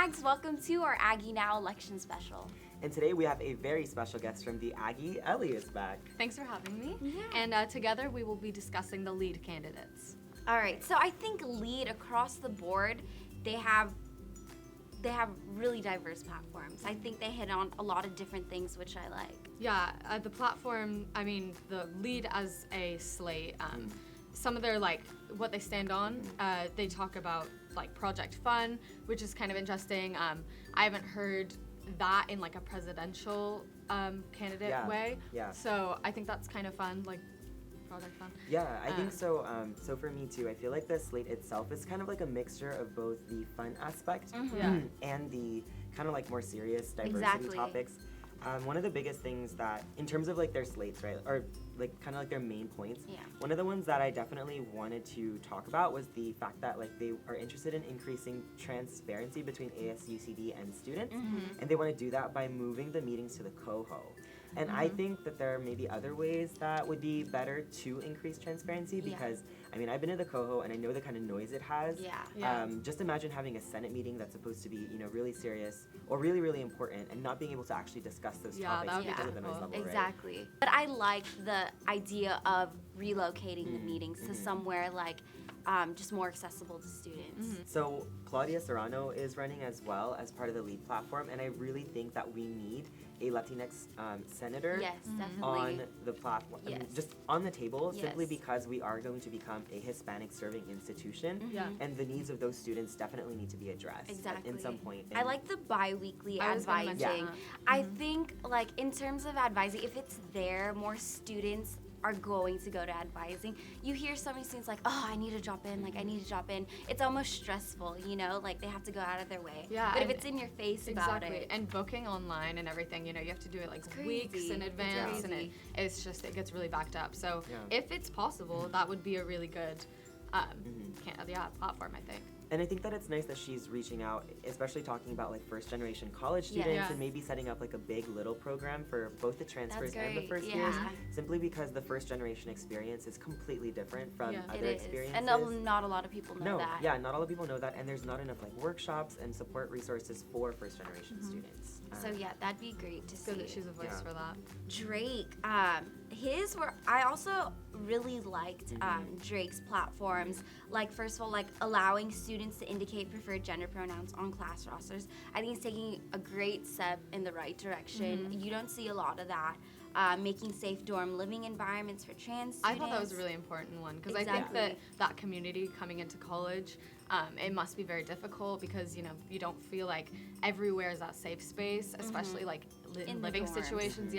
friends, welcome to our AggieNOW election special. And today we have a very special guest from the Aggie. Ellie is back. Thanks for having me. Yeah. And together we will be discussing the lead candidates. All right, so I think lead across the board, they have really diverse platforms. I think they hit on a lot of different things, which I like. Yeah, the platform, the lead as a slate, some of their, what they stand on, they talk about, Project Fun, which is kind of interesting. I haven't heard that in, a presidential candidate way. Yeah. So I think that's kind of fun, Project Fun. Yeah, I think so. So for me too, I feel like the slate itself is kind of like a mixture of both the fun aspect and the kind of more serious diversity topics. One of the biggest things that, in terms of their slates, right, or kind of their main points, one of the ones that I definitely wanted to talk about was the fact that they are interested in increasing transparency between ASUCD and students, and they want to do that by moving the meetings to the Coho. And I think that there may be other ways that would be better to increase transparency because, I've been to the Coho and I know the kind of noise it has. Just imagine having a Senate meeting that's supposed to be, really serious or really, really important and not being able to actually discuss those topics because of the noise level, Exactly. Right? But I like the idea of relocating the meetings to somewhere just more accessible to students. So Claudia Serrano is running as well as part of the LEAD platform, and I really think that we need a Latinx senator on the platform, just on the table, simply because we are going to become a Hispanic serving institution, and the needs of those students definitely need to be addressed in some point. I like the bi-weekly advising. I think in terms of advising, if it's there, more students are going to go to advising. You hear so many students I need to drop in, I need to drop in. It's almost stressful, they have to go out of their way. Yeah, but if it's in your face about it. And booking online and everything, you have to do it weeks in advance, and it gets really backed up. So if it's possible, that would be a really good platform, I think. And I think that it's nice that she's reaching out, especially talking about first generation college students and maybe setting up a big little program for both the transfers and the first years, simply because the first generation experience is completely different from other experiences. And not a lot of people know that. Yeah, not a lot of people know that, and there's not enough workshops and support resources for first generation students. So that'd be great to see. Good that she's a voice for that. Drake, I also really liked Drake's platforms. First of all, allowing students to indicate preferred gender pronouns on class rosters. I think it's taking a great step in the right direction. You don't see a lot of that. Making safe dorm living environments for trans students. I thought that was a really important one because I think that community coming into college, it must be very difficult because you don't feel like everywhere is that safe space, especially in living situations.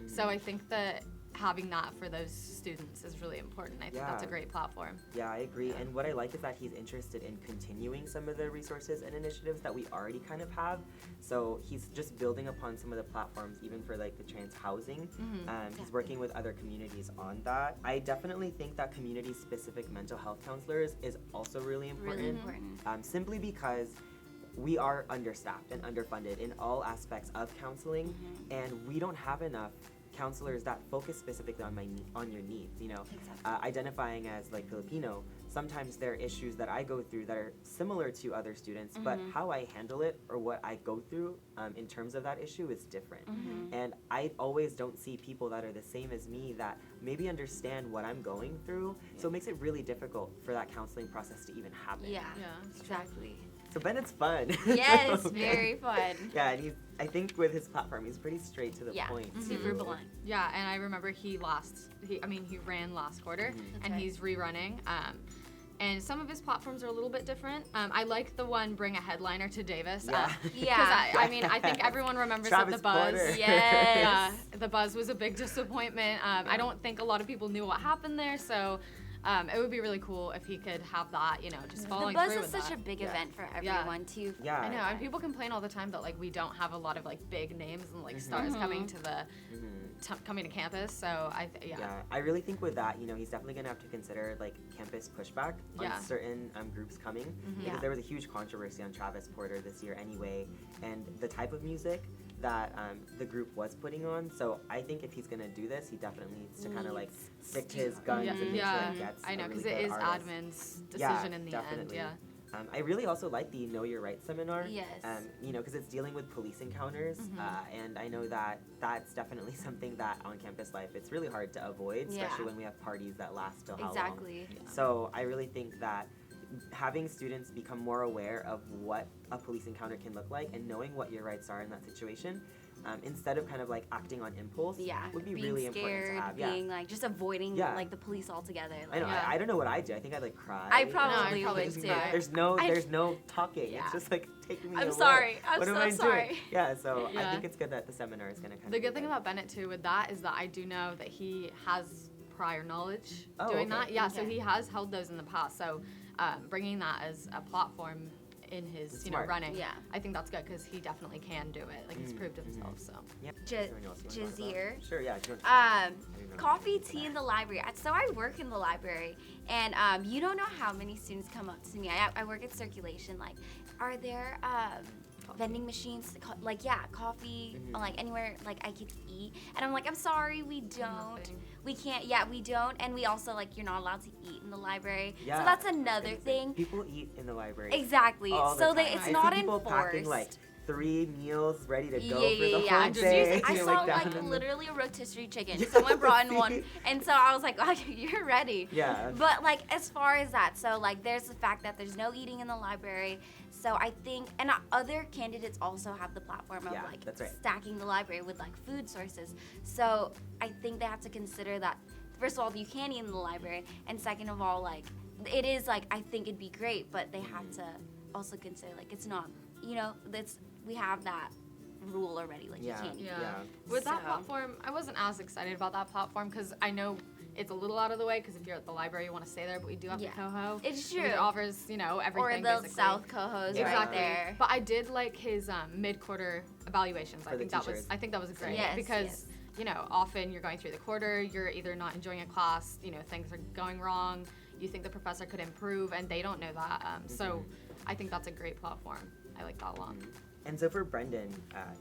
So I think that having that for those students is really important. I think that's a great platform. Yeah, I agree. And what I like is that he's interested in continuing some of the resources and initiatives that we already kind of have. So he's just building upon some of the platforms, even for the trans housing. He's working with other communities on that. I definitely think that community-specific mental health counselors is also really important. Simply because we are understaffed and underfunded in all aspects of counseling, and we don't have enough counselors that focus specifically on your needs. Identifying as Filipino, sometimes there are issues that I go through that are similar to other students, but how I handle it or what I go through in terms of that issue is different. And I always don't see people that are the same as me that maybe understand what I'm going through, so it makes it really difficult for that counseling process to even happen. Yeah, exactly. So Bennett's fun. Yes, very fun. Yeah, and I think with his platform, he's pretty straight to the point. Super blunt. Yeah, and I remember he ran last quarter, and he's rerunning. And some of his platforms are a little bit different. I like the one bring a headliner to Davis. I think everyone remembers that the buzz. Porter. Yes. The buzz was a big disappointment. I don't think a lot of people knew what happened there, so it would be really cool if he could have that, just following through with that. The buzz is such a big event for everyone, too. Yeah. I know, and people complain all the time that, we don't have a lot of, big names and, stars coming to the coming to campus, so I really think with that, he's definitely going to have to consider, campus pushback on certain groups coming, because there was a huge controversy on Travis Porter this year anyway, and the type of music that the group was putting on. So I think if he's gonna do this, he definitely needs to kind of stick to his guns and make sure he gets. I know, because it is admin's decision in the end. Yeah. I really also like the Know Your Rights seminar. Yes. You know, because it's dealing with police encounters, and I know that that's definitely something that on campus life it's really hard to avoid, especially when we have parties that last till how long. Exactly. Yeah. So I really think that having students become more aware of what a police encounter can look like and knowing what your rights are in that situation, instead of kind of like acting on impulse, would be being really scared, important to have. being like just avoiding like the police altogether. Like, I know. I don't know what I do. I think I'd like cry. I probably No, I would just too. cry. There's no talking. It's just like taking me away. I'm sorry. I'm what so am I sorry. doing? Yeah. So I Yeah. think it's good that the seminar is gonna kind of. The good thing about Bennett too with that is that I do know that he has prior knowledge doing that. Yeah, so he has held those in the past. So bringing that as a platform in his running, I think that's good because he definitely can do it. Like he's proved himself. So Yeah. Jazeer. Sure. Yeah. Do you want to Coffee, tea in the library. So I work in the library, and you don't know how many students come up to me. I work at circulation. Like, are there vending machines? Like, coffee, like anywhere like I could eat? And I'm like, I'm sorry, we don't. Nothing. We can't. Yeah, we don't. And we also like you're not allowed to eat in the library. Yeah, so that's I was another gonna say, thing. People eat in the library. Exactly. All So the time. it's I not see people enforced. packing like 3 meals ready to go for the Yeah. whole day. I You're, saw down like in the- literally a rotisserie chicken. Someone brought in one, and so I was like, oh, "You're ready." Yeah. But like as far as that, so like there's the fact that there's no eating in the library. So I think, and other candidates also have the platform of like that's right. stacking the library with like food sources. So I think they have to consider that. First of all, you can eat in the library, and second of all, like it is like I think it'd be great, but they have to also consider like it's not, we have that rule already. Like you can't eat. Yeah. With that So- platform, I wasn't as excited about that platform because I know it's a little out of the way because if you're at the library, you want to stay there, but we do have the Coho. It's true. Which offers, everything Or the basically. South Coho's right Exactly. there. But I did like his mid-quarter evaluations. For I the think that teachers. was great Yes, because often you're going through the quarter, you're either not enjoying a class, things are going wrong, you think the professor could improve, and they don't know that. So I think that's a great platform. I like that a lot. And so for Brendan,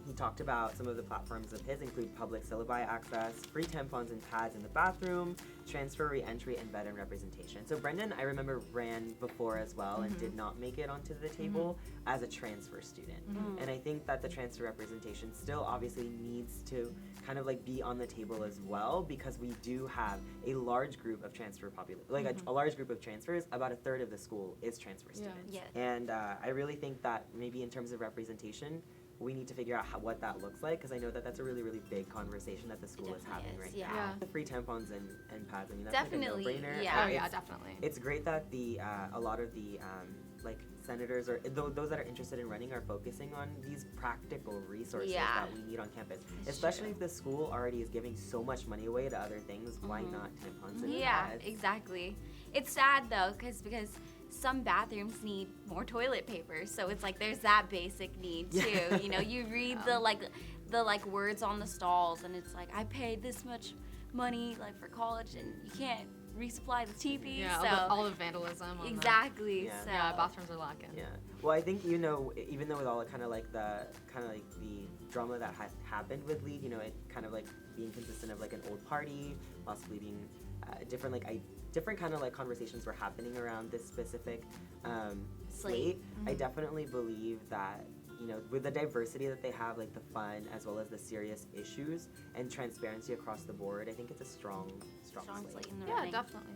he talked about some of the platforms of his include public syllabi access, free tampons and pads in the bathroom, transfer re-entry, and veteran representation. So Brendan, I remember, ran before as well and did not make it onto the table as a transfer student. And I think that the transfer representation still obviously needs to kind of like be on the table as well because we do have a large group of transfer a large group of transfers. About a third of the school is transfer students. Yes. And I really think that maybe in terms of representation, we need to figure out what that looks like because I know that that's a really, really big conversation that the school is having right now. Yeah. The free tampons and pads, I mean, that's Definitely, like a no-brainer. yeah. Oh yeah, It's- definitely. It's great that a lot of the senators or those that are interested in running are focusing on these practical resources that we need on campus. Especially if the school already is giving so much money away to other things, why not tampons and pads? Exactly. It's sad though, because some bathrooms need more toilet paper, so it's like there's that basic need too. You read the words on the stalls, and it's like I paid this much money for college, and you can't resupply the TP. Yeah, so all the vandalism. On exactly. Yeah. So bathrooms are lacking. Yeah. Well, I think even though with all the the drama that happened with Lead, it kind of being consistent of an old party, possibly being different kind of conversations were happening around this specific slate. I definitely believe that with the diversity that they have, the fun as well as the serious issues and transparency across the board, I think it's a strong slate. slate in the Yeah, running. definitely.